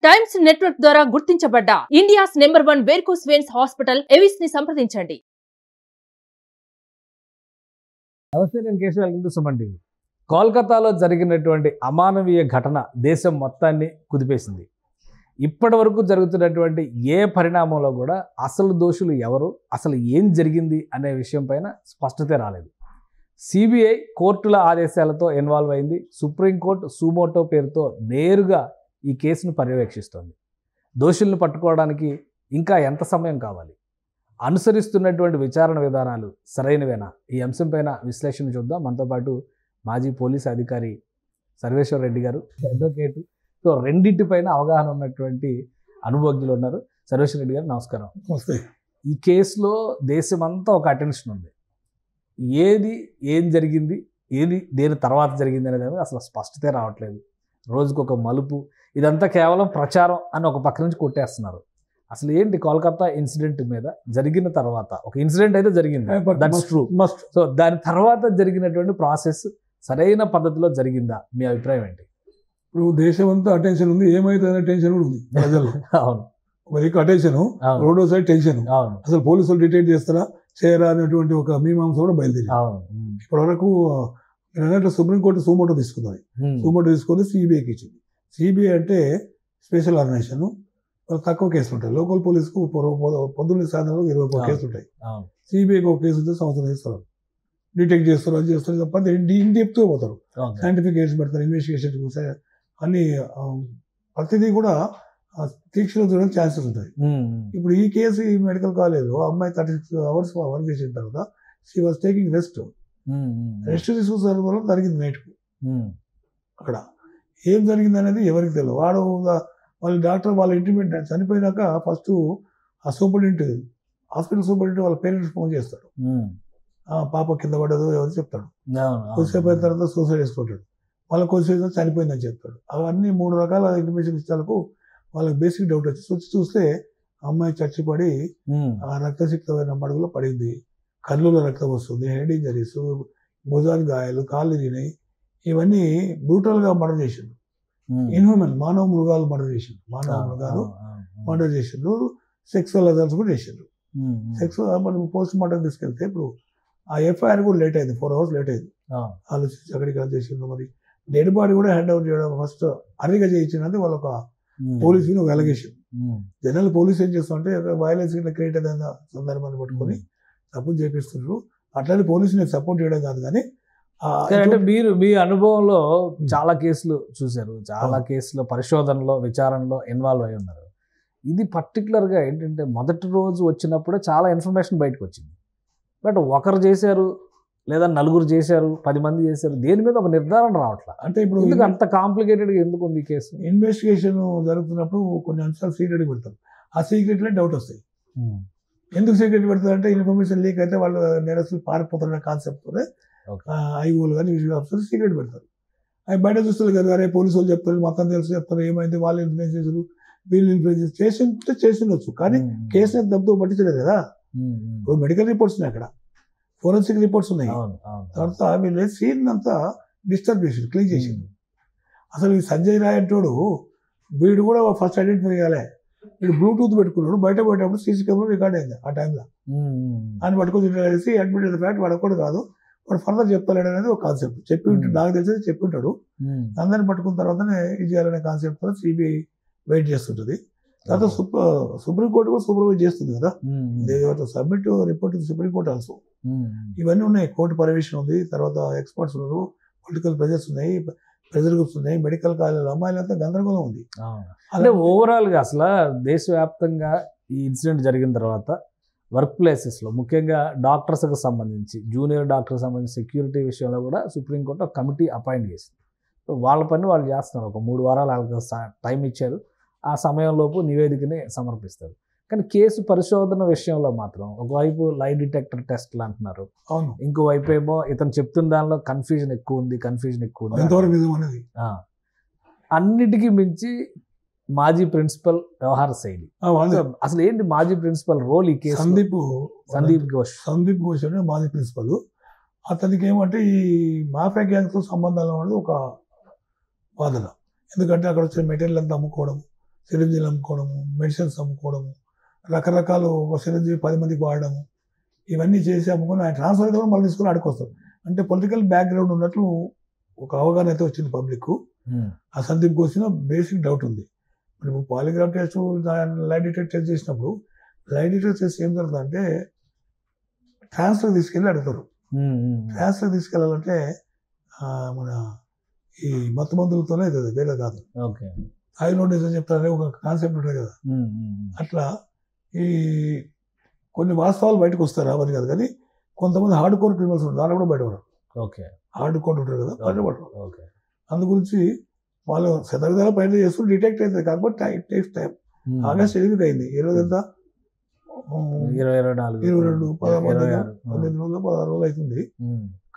Times network ద్వారా గుర్తించబడ్డ India's number 1 varicose veins hospital Avis ని సంప్రదించండి. నమస్తే, నేను కేశవ్ హిందూ సుమన్ టీవీ. కోల్కతాలో జరిగినటువంటి అమానవీయ ఘటన దేశం మొత్తాన్ని కుదిపేసింది. ఇప్పటి వరకు జరుగుతున్నటువంటి ఏ పరిణామంలో కూడా అసలు దోషులు ఎవరు, అసలు ఏం జరిగింది అనే విషయం పైన స్పష్టత రాలేదు. సిబిఐ కోర్టుల ఆదేశాలతో ఇన్వాల్వ్ అయింది. సుప్రీంకోర్టు సుమోటో పేరుతో నేరుగా ఈ కేసును పర్యవేక్షిస్తోంది. దోషుల్ని పట్టుకోవడానికి ఇంకా ఎంత సమయం కావాలి? అనుసరిస్తున్నటువంటి విచారణ విధానాలు సరైనవేనా? ఈ అంశంపైన విశ్లేషణ చూద్దాం. మనతో పాటు మాజీ పోలీసు అధికారి సర్వేశ్వర్ రెడ్డి గారు, అడ్వకేటు, సో రెండింటిపైన అవగాహన ఉన్నటువంటి అనుభవజ్ఞులు ఉన్నారు. సర్వేశ్వర్ రెడ్డి గారు నమస్కారం. నమస్తే. ఈ కేసులో దేశమంతా ఒక అటెన్షన్ ఉంది. ఏం జరిగింది, దేని తర్వాత జరిగింది అనేది అసలు స్పష్టతే రావట్లేదు. రోజుకొక మలుపు. ఇదంతా కేవలం ప్రచారం అని ఒక పక్క నుంచి కొట్టేస్తున్నారు. అసలు ఏంటి కోల్కతా ఇన్సిడెంట్ మీద జరిగిన తర్వాత, ఒక ఇన్సిడెంట్ అయితే జరిగింది, దట్స్ ట్రూ. సో దాని తర్వాత జరిగినటువంటి ప్రాసెస్ సరైన పద్ధతిలో జరిగిందా? మీ అభిప్రాయం ఏంటి? ఇప్పుడు దేశం అంతా అటెన్షన్ ఉంది, ఏమైతే టెన్షన్ కూడా ఉంది ప్రజల్లో. అవును, ఒక దిక్కు అటెన్షన్, రెండో సైడ్ టెన్షన్. అవును, అసలు పోలీసులు డిటైన్ చేస్తారా చేయరా అనేటువంటి ఒక మీమాంస కూడా బయలుదేరి. అవును. ఇప్పటివరకు మీరు అన్నట్లు సుప్రీంకోర్టు సుమోటో తీసుకున్నది. సుమోటో తీసుకొని సిబిఐకి ఇచ్చింది. సిబిఐ అంటే స్పెషల్ ఆర్గనైజేషన్. తక్కువ కేసులు ఉంటాయి. లోకల్ పోలీసుకు పొద్దున్న సాయంత్రం 20 కేసులు ఉంటాయి. సిబిఐకి ఒక కేసు ఉంటే సంవత్సరం చేస్తారు, డిటెక్ట్ చేస్తారు, అది చేస్తారు. తప్ప ఇన్ డెప్త్గా పోతారు. సైంటిఫిక్ కేసు పెడతారు, ఇన్వెస్టిగేషన్ అన్ని ప్రతిదీ కూడా తీక్షణలో చూడడానికి ఛాన్సెస్ ఉంటాయి. ఇప్పుడు ఈ కేసు ఈ మెడికల్ కాలేజ్లో అమ్మాయి 36 hours వర్క్ చేసిన తర్వాత షీ వాజ్ టేకింగ్ రెస్ట్ తీసుకున్న వల్ల జరిగింది నైట్కు. అక్కడ ఏం జరిగింది అనేది ఎవరికి తెలియదు. వాళ్ళ డాక్టర్ వాళ్ళ ఇంటిమేట్ చనిపోయినాక ఫస్ట్ ఆ సూపరింటెండెంట్, హాస్పిటల్ సూపరింటెండెంట్ వాళ్ళ పేరెంట్స్ ఫోన్ చేస్తాడు. పాప కింద పడదు ఎవరు చెప్తాడు. కొద్దిసేపు అయిన తర్వాత సూసైడ్ చేసుకుంటాడు. వాళ్ళకి కొద్దిసేపు చనిపోయిందని చెప్తాడు. అవన్నీ 3 రకాల ఇన్ఫర్మేషన్ ఇచ్చేందుకు వాళ్ళకి బేసిక్ డౌట్ వచ్చి చూస్తే అమ్మాయి చచ్చిపడి ఆ రక్తసిక్తమైన మడుగులో పడింది. కళ్ళులో రక్తం వస్తుంది, హెడ్ ఇంజరీస్, భుజానికి గాయాలు, కాళ్ళు ఇరిగినాయి. ఇవన్నీ బ్రూటల్గా మర్డర్ చేసిండు. ఇన్హ్యూమన్, మానవ మృగాలు మర్డర్ చేసిండు. మర్డర్ చేసిండ్రు. సెక్సువల్ అజల్ట్స్ కూడా చేసిండ్రు. మనం పోస్ట్ మార్టం తీసుకెళ్తే ఇప్పుడు ఆ ఎఫ్ఐఆర్ కూడా లేట్ అయింది, 4 hours లేట్ అయింది. ఆలోచించి అక్కడికి చేసిండ్రు. మరి డెడ్ బాడీ కూడా హ్యాండ్ ఓవర్ చేయడం ఫస్ట్ అర్రీగా చేయించినది వాళ్ళ ఒక పోలీసు ఒక అలిగేషన్. జనరల్ పోలీసు ఏం చేస్తామంటే వైలెన్స్ క్రియేట్ అయిన సందర్భాన్ని పట్టుకొని తప్పు చేపిస్తున్నారు. అట్లాంటి పోలీసుని సపోర్ట్ చేయడం కాదు. కానీ అంటే మీరు మీ అనుభవంలో చాలా కేసులు చూశారు, చాలా కేసులో పరిశోధనలో విచారణలో ఇన్వాల్వ్ అయి ఉన్నారు. ఇది పర్టికులర్గా ఏంటంటే మొదటి రోజు వచ్చినప్పుడే చాలా ఇన్ఫర్మేషన్ బయటకు వచ్చింది. బట్ ఒకరు చేశారు లేదా 4 చేశారు, 10 మంది చేశారు, దేని మీద ఒక నిర్ధారణ రావట్లా. అంటే ఇప్పుడు ఎందుకు అంత కాంప్లికేటెడ్గా ఎందుకు ఉంది ఈ కేసు? ఇన్వెస్టిగేషన్ జరుగుతున్నప్పుడు కొన్ని అంశాలు సీక్రెట్గా పెడతారు. ఆ సీక్రెట్లే డౌట్ వస్తాయి. ఎందుకు సీక్రెట్ పెడతారంటే ఇన్ఫర్మేషన్ లీక్ అయితే వాళ్ళు నేరస్తులు పారిపోతున్న కాన్సెప్ట్తోనే ఐఓలు కానీ విజువల్ ఆఫీసర్స్ సీక్రెట్ పెడతారు. అవి బయట చూస్తారు కదా, అరే పోలీసు వాళ్ళు చెప్తారు, మొత్తం తెలుసు చెప్తారు, ఏమైంది వాళ్ళు ఇన్ఫ్లుయెన్స్ చేసారు, వీళ్ళు ఇన్ఫ్లుయెన్స్ చేసిండొచ్చు. కానీ కేసుని దెబ్బతో పట్టించలేదు కదా. ఇప్పుడు మెడికల్ రిపోర్ట్స్ ఉన్నాయి, అక్కడ ఫోరెన్సిక్ రిపోర్ట్స్ ఉన్నాయి. తర్వాత వీళ్ళు సీన్ అంతా డిస్టర్బ్ చేసిండు, క్లీన్ చేసిండు. అసలు ఈ సంజయ్ రాయ్ అంటోడు వీడు కూడా ఫస్ట్ ఐడెంటిఫై చేయాలి. వీడు బ్లూటూత్ పెట్టుకున్నాడు, బయట పోయేటప్పుడు సీసీ కెమెరా రికార్డ్ అయింది ఆ టైంలో. ఆయన పట్టుకొని వేసి అడ్మిట్ అయిన ఫ్యాక్ట్ వాడు కూడా కాదు, వాడు ఫర్దర్ చెప్పలేడు అనేది ఒక కాన్సెప్ట్ చెప్పి ఉంటాడు. నాకు తెలిసి చెప్పి ఉంటాడు. అందరిని పట్టుకున్న తర్వాతనే ఇది చేయాలనే కాన్సెప్ట్ కూడా సిబిఐ వెయిట్ చేస్తుంటుంది. తర్వాత సుప్రీంకోర్టు కూడా సూపర్వైజ్ చేస్తుంది కదా. Submit report supreme court also. ఇవన్నీ ఉన్నాయి. కోర్టు పర్యవేక్షణ ఉంది. తర్వాత ఎక్స్పర్ట్స్ ఉన్నారు, పొలిటికల్ ప్రెజర్స్ ఉన్నాయి, ప్రెజర్ గ్రూప్స్ ఉన్నాయి, మెడికల్ కాలేజీలు అమ్మాయిలంతా గందరగోళం ఉంది. అంటే ఓవరాల్గా అసలు దేశవ్యాప్తంగా ఈ ఇన్సిడెంట్ జరిగిన తర్వాత వర్క్ ప్లేసెస్లో ముఖ్యంగా డాక్టర్స్కి సంబంధించి, జూనియర్ డాక్టర్కి సంబంధించి సెక్యూరిటీ విషయంలో కూడా సుప్రీంకోర్టు ఒక కమిటీ అపాయింట్ చేసింది. సో వాళ్ళ పని వాళ్ళు చేస్తున్నారు. ఒక 3 వారాలు వాళ్ళకి టైం ఇచ్చారు. ఆ సమయంలోపు నివేదికని సమర్పిస్తారు. కానీ కేసు పరిశోధన విషయంలో మాత్రం ఒకవైపు లై డిటెక్టర్ టెస్ట్లు అంటున్నారు, ఇంకోవైపు ఏమో ఇతను చెప్తున్న దానిలో కన్ఫ్యూజన్ ఎక్కువ ఉంది. అన్నిటికీ మించి మాజీ ప్రిన్సిపల్ వ్యవహార శైలి. అసలు ఏంటి మాజీ ప్రిన్సిపల్ రోల్ ఈ కేసు? సందీప్ ఘోష్ అనే మాజీ ప్రిన్సిపల్. అతనికి ఏమంటే ఈ మాఫియా గ్యాంగ్తో సంబంధాలు అనేది ఒక వాదన. ఎందుకంటే అక్కడ వచ్చే మెటీరియల్ అంతా అమ్ముకోవడం, సిరంజీలు అమ్ముకోవడము, మెడిసిన్స్ అమ్ముకోవడము, రకరకాలు ఒక సిరంజీ 10 మందికి వాడడము, ఇవన్నీ చేసి అమ్ముకొని ఆయన ట్రాన్స్ఫర్ అయితే కూడా మళ్ళీ తీసుకొని ఆడుకొస్తారు. అంటే పొలిటికల్ బ్యాక్గ్రౌండ్ ఉన్నట్లు ఒక అవగాహన అయితే వచ్చింది పబ్లిక్. ఆ సందీప్కి వచ్చిన బేసిక్ డౌట్ ఉంది. ఇప్పుడు polygraph test, lie detector test చేసినప్పుడు లై డిటెక్టర్ టెస్ట్ ఏం జరుగుతుందంటే ట్రాన్స్ఫర్ తీసుకెళ్ళి అడుగుతారు. ట్రాన్స్ఫర్ తీసుకెళ్ళాలంటే మన ఈ మత్తు మందులతోనే ఇది వేరే కాదు. హైనోడిస్ అని చెప్తారు, ఒక కాన్సెప్ట్ ఉంటుంది కదా. అట్లా ఈ కొన్ని వాస్తవాలు బయటకు వస్తారు అవన్నీ కాదు, కానీ కొంతమంది హార్డ్ కోర్ క్రిమినల్స్ ఉంటారు, దాంట్లో కూడా బయటపడరు. హార్డ్ కోర్ ఉంటారు కదా, బయటపడరు. అందు గురించి వాళ్ళు శతవిధాల పైన చేస్తూ డిటెక్ట్ అవుతుంది. కాకపోతే ఇట్ టేక్స్ టైం. ఆగస్ట్ 8 అయింది. ఈ రోజు ఎంత 22, 15 రోజులు 16 రోజులు అవుతుంది.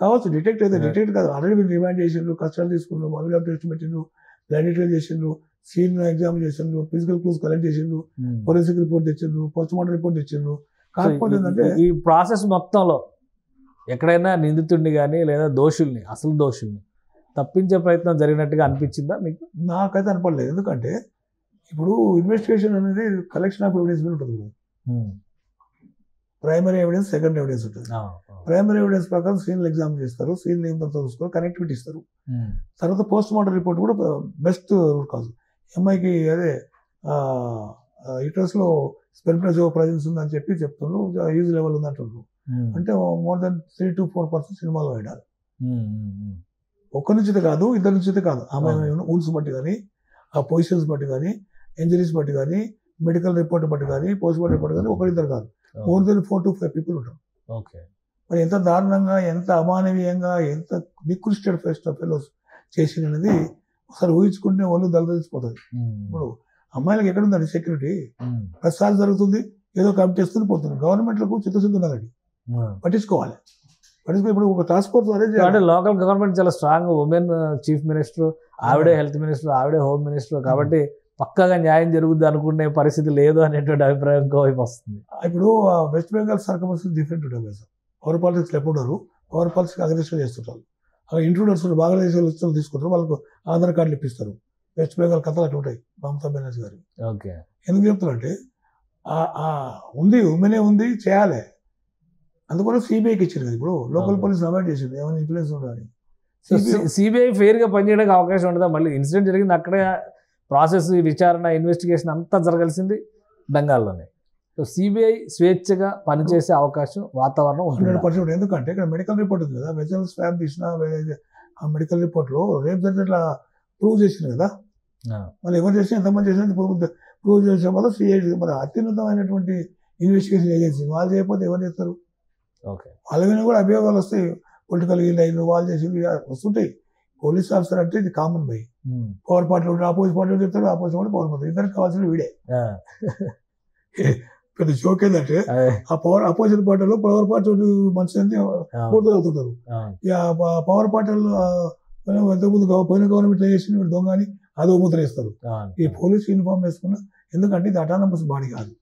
కావచ్చు డిటెక్ట్ అయితే డిటెక్ట్ కాదు. ఆల్రెడీ మీరు రిమాండ్ చేసిండ్రు, కష్టాలు తీసుకున్నారు, పాలిగ్రాఫ్ టెస్ట్ పెట్టిండ్రు, లై డిటెక్టర్ చేసిండ్రు, సీన్ ఎగ్జామ్ చేసిండ్రు, ఫిజికల్ క్లూస్ కలెక్ట్ చేసిండ్రు, ఫోరెన్సిక్ రిపోర్ట్ తెచ్చిండ్రు, పోస్ట్ మార్టం రిపోర్ట్ తెచ్చిండ్రు. కాకపోతే ఏంటంటే ఈ ప్రాసెస్ మొత్తంలో ఎక్కడైనా నిందితుడిని కానీ లేదా దోషుల్ని, అసలు దోషుల్ని తప్పించే ప్రయత్నం జరిగినట్టుగా అనిపించిందా మీకు? నాకైతే అనిపడలేదు. ఎందుకంటే ఇప్పుడు ఇన్వెస్టిగేషన్ అనేది కలెక్షన్ ఆఫ్ ఎవిడెన్స్ మీద ఉంటుంది. ప్రైమరీ ఎవిడెన్స్, సెకండరీ ఎవిడెన్స్ ఉంటుంది. ప్రైమరీ ఎవిడెన్స్ ప్రకారం సీన్లు ఎగ్జామ్ చేస్తారు, సీన్లు ఏం తర్వాత చూసుకోవాలి, కనెక్టివిటీ ఇస్తారు. తర్వాత పోస్ట్ మార్టం రిపోర్ట్ కూడా బెస్ట్ రూట్ కాదు. ఎంఐకి అదే యూటరస్లో స్పెర్మ్ ప్రజెన్స్ ఉందని చెప్పి చెప్తున్నారు, యూజ్ లెవెల్ ఉంది అంటున్నారు. అంటే మోర్ దెన్ 3 to 4% సినిమాలో వేయాలి. ఒక్క నుంచి కాదు, ఇద్దరు నుంచి కాదు. ఆమె ఊన్స్ బట్టి కానీ, ఆ పొజిషన్స్ బట్టి కానీ, ఇంజరీస్ బట్టి కానీ, మెడికల్ రిపోర్ట్ బట్టి కానీ, పోస్ట్ మార్టం రిపోర్ట్ కానీ ఒకరిద్దరు కాదు, మోర్ దెన్ 4 to 5 people ఉంటారు. మరి ఎంత దారుణంగా, ఎంత అమానవీయంగా, ఎంత నికృష్టెడ్ ఫెస్ట్ ఆఫ్ ఫెలోస్ చేసిందనేది ఒకసారి ఊహించుకుంటే వాళ్ళు దళదలిసిపోతుంది. ఇప్పుడు అమ్మాయిలకు ఎక్కడ ఉందండి సెక్యూరిటీ? ప్రతిసారి జరుగుతుంది, ఏదో కమిటీ చేస్తుంది, పోతుంది. గవర్నమెంట్లకు చిత్తశుద్ధి ఉన్నదండి, పట్టించుకోవాలి. ఇప్పుడు ఒక టాస్క్ ఫోర్స్ అంటే లోకల్ గవర్నమెంట్ చాలా స్ట్రాంగ్, ఉమెన్ చీఫ్ మినిస్టర్, ఆవిడే హెల్త్ మినిస్టర్, ఆవిడే హోమ్ మినిస్టర్, కాబట్టి పక్కగా న్యాయం జరుగుద్ది అనుకునే పరిస్థితి లేదు అనేటువంటి అభిప్రాయం వైపు వస్తుంది. ఇప్పుడు వెస్ట్ బెంగాల్ సర్కమ్స్టెన్సెస్ డిఫరెంట్ ఉంటుంది సార్. పవర్ పాలిటిక్స్ ఎప్పుడు ఉన్నారు, పవర్ పాలిటిక్స్ అగ్రెస్ట్ చేస్తుంటారు. అక్కడ ఇంట్రూడర్స్ బంగ్లాదేశ్ వచ్చి తీసుకుంటారు, వాళ్ళకు ఆధార్ కార్డులు ఇప్పిస్తారు. వెస్ట్ బెంగాల్ కథలు అటు ఉంటాయి. మమతా బెనర్జీ గారు ఎందుకు చెప్తారంటే ఉంది, ఉమెనే ఉంది, చేయాలి. అందుకని సిబిఐకి ఇచ్చారు కదా. ఇప్పుడు లోకల్ పోలీస్ అవాయిడ్ చేసింది, ఏమైనా ఇన్ఫ్లుయెన్స్ ఉండాలని. సిబిఐ ఫెయిర్గా పనిచేయడానికి అవకాశం ఉంటుందా? మళ్ళీ ఇన్సిడెంట్ జరిగింది అక్కడే, ప్రాసెస్, విచారణ, ఇన్వెస్టిగేషన్ అంతా జరగాల్సింది బెంగాల్లోనే. సో సిబిఐ స్వేచ్ఛగా పనిచేసే అవకాశం, వాతావరణం 100%. ఎందుకంటే ఇక్కడ మెడికల్ రిపోర్ట్ ఉంది కదా, వెజల్ స్వాబ్ తీసిన ఆ మెడికల్ రిపోర్ట్లో రేపు జరిగినట్లా ప్రూవ్ చేసింది కదా. మళ్ళీ ఎవరు చేసినా, ఎంతమంది చేసినా ప్రూవ్ చేసే వల్ల సిఐడి మన అత్యున్నతమైనటువంటి ఇన్వెస్టిగేషన్ ఏజెన్సీ వాళ్ళు చేయకపోతే ఎవరు చేస్తారు? వాళ్ళ మీద కూడా అభియోగాలు వస్తాయి, పొలిటికల్ లైన్లు వాళ్ళు చేసి వస్తుంటాయి. పోలీస్ ఆఫీసర్ అంటే ఇది కామన్ బై. పవర్ పార్టీలో ఉంటే ఆపోజిట్ పార్టీలో చెప్తాడు, ఆపోజిట్ కూడా పవర్ పార్టీ, ఇద్దరికి కావాల్సిన వీడే. పెద్ద జోక్ ఏంటంటే ఆ అపోజిట్ పార్టీలో పవర్ పార్టీ మనుషులు పూర్తవుతుంటారు. పవర్ పార్టీలో ఎంతకుముందు పోయిన గవర్నమెంట్ చేసిన దొంగ అని అదో ముద్ర వేస్తారు. ఈ పోలీస్ యూనిఫామ్ వేసుకున్న, ఎందుకంటే ఇది అటానమస్ బాడీ కాదు,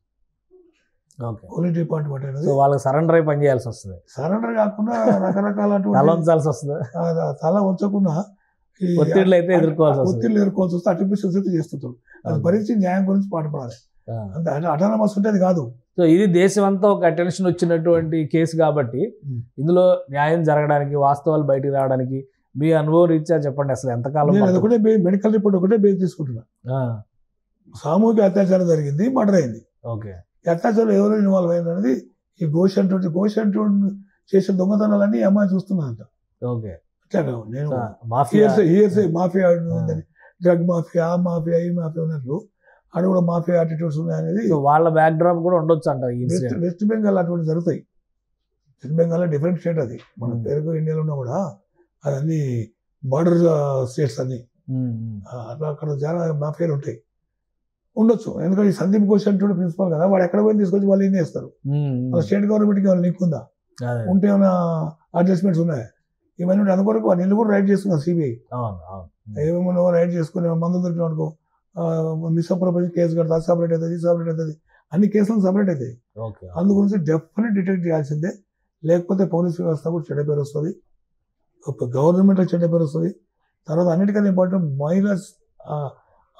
పోలీస్ డిపార్ట్మెంట్ అనేది. వాళ్ళకి సరెండర్ అయి పనిచేయాల్సి వస్తుంది. సరెండర్ కాకుండా రకరకాల తల ఉంచకుండా ఒత్తిళ్ళు అయితే ఒత్తిళ్ళు ఎదుర్కోవాల్సి వస్తే ఆర్టిఫిషియల్స్ అయితే చేస్తుంటారు. అది భరించి న్యాయం గురించి పాటుపడాలి. అంటే అటానమస్ ఉంటే అది కాదు. సో ఇది దేశం అంతా ఒక అటెన్షన్ వచ్చినటువంటి కేసు కాబట్టి ఇందులో న్యాయం జరగడానికి, వాస్తవాలు బయటికి రావడానికి మీ అనుభవం రీత్యా చెప్పండి. అసలు ఎంతకాలం? ఒకటే మెడికల్ రిపోర్ట్ ఒకటే బేస్ తీసుకుంటున్నా. సామూహిక అత్యాచారం జరిగింది, మర్డర్ అయింది. ఈ అత్యాచారం ఎవరు ఇన్వాల్వ్ అయింది అనేది ఈ ఘోష్ అంటూ చేసే దొంగతనాలన్నీ అమ్మాయి చూస్తున్నానంట. నేను మాఫియా ఉందని, డ్రగ్ మాఫియా, ఆ మాఫియా, ఈ మాఫియా ఉన్నట్లు అక్కడ కూడా మాఫియా యాటిట్యూడ్స్ ఉన్నాయి అనేది వాళ్ళ బ్యాక్ డ్రాప్ కూడా ఉండొచ్చు అంట. వెస్ట్ బెంగాల్ అటువంటి జరుగుతాయి. వెస్ట్ బెంగాల్ డిఫరెంట్ స్టేట్, అది మన పేరుకు ఇండియాలో ఉన్నా కూడా అదన్నీ బార్డర్ స్టేట్స్ అన్ని, అట్లా అక్కడ చాలా మాఫియాలు ఉంటాయి, ఉండొచ్చు. ఎందుకంటే ఈ సందీప్ ఘోష్ అంటూ ప్రిన్సిపల్ కదా, వాడు ఎక్కడ పోయి తీసుకొచ్చి వాళ్ళు ఏం చేస్తారు? వాళ్ళ స్టేట్ గవర్నమెంట్కి వాళ్ళు లింక్ ఉందా? ఉంటే ఏమైనా అడ్జస్ట్మెంట్స్ ఉన్నాయా? ఇవన్నీ అందుకొరకు వాళ్ళు ఇల్లు కూడా రైడ్ చేస్తున్నారు సిబిఐ. ఏమేమో రైడ్ చేసుకుని మందులు దొరికిన అనుకో, మిస్అప్రోప్రియేషన్ కేసు కడతా, సపరేట్ అవుతుంది, సపరేట్ అవుతుంది, అన్ని కేసులు సపరేట్ అవుతాయి. అందు గురించి డెఫినెట్ డిటెక్ట్ చేయాల్సిందే. లేకపోతే పోలీస్ వ్యవస్థ కూడా చెడ్డ పేరు వస్తుంది, గవర్నమెంట్ చెడ్డ పేరు వస్తుంది. తర్వాత అన్నిటికన్నా ఇంపార్టెంట్ మహిళా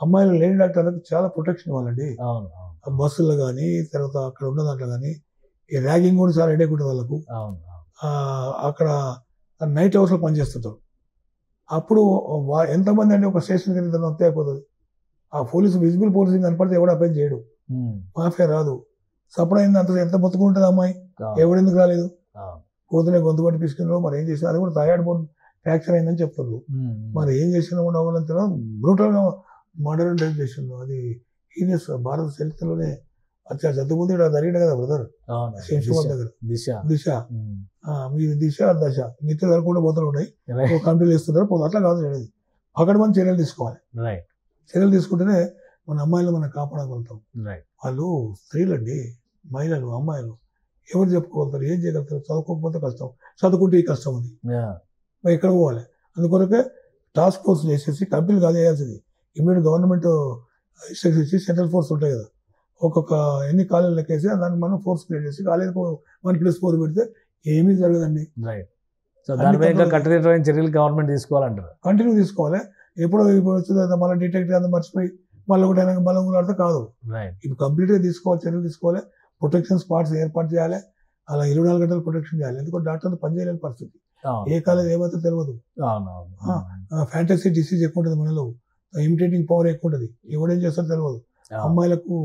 అమ్మాయిలు లేడీ డాక్టర్లకు చాలా ప్రొటెక్షన్ ఇవ్వాలండి. అవును అవును బస్సుల్లో కానీ, తర్వాత అక్కడ ఉన్న దాంట్లో కానీ ఈ ర్యాగింగ్ కూడా చాలా హెడేక్ ఉంటుంది వాళ్ళకు. అవును అక్కడ నైట్ అవర్స్లో పనిచేస్తుంటారు. అప్పుడు ఎంతమంది అంటే ఒక స్టేషన్కి వెళ్ళి వస్తే అయిపోతుంది. ఆ పోలీసు విజిబుల్ పోలీసింగ్ కనపడితే ఎవడు అపేం చేయడు, మాఫియా రాదు. సపోర్ట్ అయింది అంత ఎంత బతుకుంటుంది అమ్మాయి, ఎవడెందుకు రాలేదు, పోతునే గొంతు పట్టి తీసుకున్నారు. మరి ఏం చేసినా అది కూడా థైరాయిడ్ బోన్ ఫ్రాక్చర్ అయిందని చెప్తారు. మరి ఏం చేసినా కూడా అవ్వాలని తెలియదు. బ్రూటల్గా మర్డర్ అండ్ రేప్ చేసిండు. అది హీనియస్ భారత చరిత్రలోనే అత్యాచారం. అంతకుముందు ఇక్కడ జరిగింది కదా బ్రదర్, శంషాబాద్ దగ్గర దిశ. మీరు దిశ దశ మిత్రులు అనుకుంటూ పోతలు ఉన్నాయి, కంట్రోల్ చేస్తున్నారు. అట్లా కాదు చేయలేదు. అక్కడ మనం చర్యలు తీసుకోవాలి. చర్యలు తీసుకుంటేనే మన అమ్మాయిలు మనం కాపాడగలుగుతాం. వాళ్ళు స్త్రీలండి, మహిళలు, అమ్మాయిలు ఎవరు చెప్పుకోగలుగుతారు, ఏం చేయగలుగుతారు? చదువుకోకపోతే కష్టం, చదువుకుంటే ఈ కష్టం ఉంది. మరి ఎక్కడ పోవాలి? అందుకొరకే టాస్క్ ఫోర్స్ చేసేసి కంపెనీలు కాదు చేయాల్సింది. ఇమ్మీడియట్ గవర్నమెంట్ ఇన్స్ట్రక్షన్ ఇచ్చి సెంట్రల్ ఫోర్స్ ఉంటాయి కదా, ఒక్కొక్క ఎన్ని కాలేజీలు లెక్కేసి దానికి మనం ఫోర్స్ క్రియేట్ చేసి కాలేజీకి 1+4 పెడితే ఏమీ జరగదండి. చర్యలు గవర్నమెంట్ తీసుకోవాలంటారు, కంటిన్యూ తీసుకోవాలి. ఇప్పుడు వచ్చింది మళ్ళీ డిటెక్ట్ అంతా మర్చిపోయి మళ్ళీ ఒకటి అయినా బలం కూడా కాదు. ఇప్పుడు కంప్లీట్గా తీసుకోవాలి, చర్యలు తీసుకోవాలి. ప్రొటెక్షన్ స్పాట్స్ ఏర్పాటు చేయాలి. అలా 24 గంటలు ప్రొటెక్షన్ చేయాలి. ఎందుకంటే డాక్టర్లు పనిచేయలేని పరిస్థితి, ఏ కాలేజ్ ఏమైతే తెలియదు. ఫ్యాంటసీ డిసీజ్ ఎక్కువ ఉంటుంది మనలో, ఇమిటేటింగ్ పవర్ ఎక్కువ ఉంటుంది, ఎవడేం చేస్తారో తెలియదు. అమ్మాయిలకు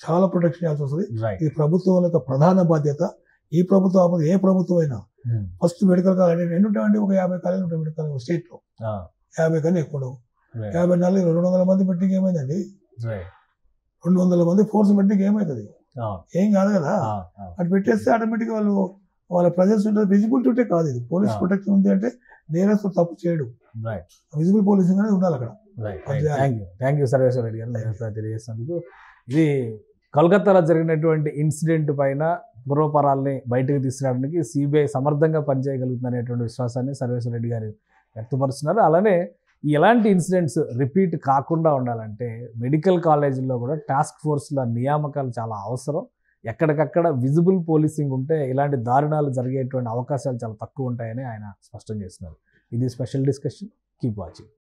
చాలా ప్రొటెక్షన్ చేయాల్సి వస్తుంది. ఇది ప్రభుత్వం యొక్క ప్రధాన బాధ్యత. ఈ ప్రభుత్వం ఏ ప్రభుత్వం అయినా ఫస్ట్ మెడికల్ కాలేజ్ ఎన్ని ఉంటాయండి? ఒక 50 కాలేజీలు ఉంటాయి మెడికల్ స్టేట్ లో. 50 కన్నా ఎక్కువ 54 200 మంది పెట్టింగ్ ఏమైందండి? 200 మంది ఫోర్స్ పెట్టింగ్ ఏమవుతుంది? ఏం కాదు కదా. అటు పెట్టేస్తే ఆటోమేటిక్ వాళ్ళ ప్రజెన్స్ ఉంటుంది. విజిబిలిటీ ఉంటే కాదు, ఇది పోలీస్ ప్రొటెక్షన్ ఉంది అంటే నేరస్తుడు తప్పు చేయడు. విజిబుల్ పోలీసింగ్ అనేది ఉండాలి అక్కడ. థ్యాంక్ యూ సర్వేశ్వర రెడ్డి గారు తెలియజేసినందుకు. ఇది కోల్కతాలో జరిగినటువంటి ఇన్సిడెంట్ పైన పూర్వపరాల్ని బయటకు తీసుకురావడానికి సిబిఐ సమర్థంగా పనిచేయగలుగుతుంది అనేటువంటి విశ్వాసాన్ని సర్వేశ్వర రెడ్డి గారు వ్యక్తపరుస్తున్నారు. అలానే ఎలాంటి ఇన్సిడెంట్స్ రిపీట్ కాకుండా ఉండాలంటే మెడికల్ కాలేజీల్లో కూడా టాస్క్ ఫోర్స్ల నియామకాలు చాలా అవసరం. ఎక్కడికక్కడ విజిబుల్ పోలీసింగ్ ఉంటే ఇలాంటి దారుణాలు జరిగేటువంటి అవకాశాలు చాలా తక్కువ ఉంటాయని ఆయన స్పష్టం చేస్తున్నారు. ఇది స్పెషల్ డిస్కషన్. Keep watching.